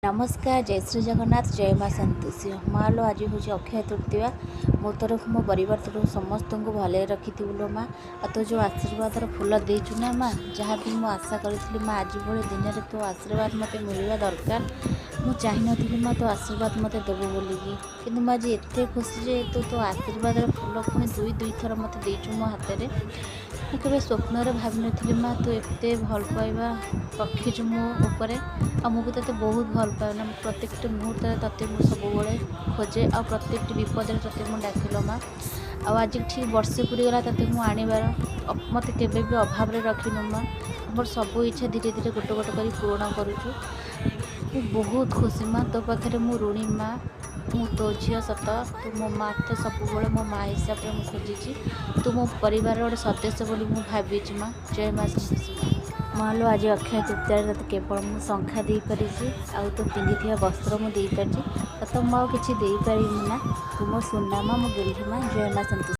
नमस्कार जय श्री जगन्नाथ जय माँ संतोषी माँ लो आज हूँ अक्षय तृतीया मो तरफ मो परिवार तरफ समस्त को भले रखी लो माँ आ तो जो आशीर्वाद फूल देचु ना माँ जहाँ भी मुझे आशा करी माँ आज भाई दिन में तो आशीर्वाद मत मिलवा दरकार मुझे चाहिए माँ तो आशीर्वाद मत देव बोलिकी कि आज एत खुशी तो आशीर्वाद फूल पुणी दुई थर मत देचु मो हाथ में मुझे स्वप्न भाव नी माँ तो एत भल पाइबा रखीचु मो उपर आ मुझे तो बहुत भल पाए ना प्रत्येक मुहूर्त ते मुझे खोजे आ प्रत्येक विपद ते डाकिल माँ आज ठीक वर्षे पूरी गला ते आनबार मत के अभाव रखिनु माँ मोर सब इच्छा धीरे धीरे गोटे गोटे कर पूर्ण करुचु बहुत खुशी माँ तो पाखे मु ऋणी माँ मु तो झील सत तू मो माँ तो सब मो माँ हिसाब से मुझे खोजी तू मो परिवार गोटे सदस्य बोली मुझे भावी माँ जय माँ संतोषी माँ लो आज अक्षय तृतीय केवल मुझे शंखा दे पारी आउ तो पिंधि वस्त्र मुझे तो मुझे कि ना तू मो सुना माँ मो गिरी माँ जय माँ संतोषी।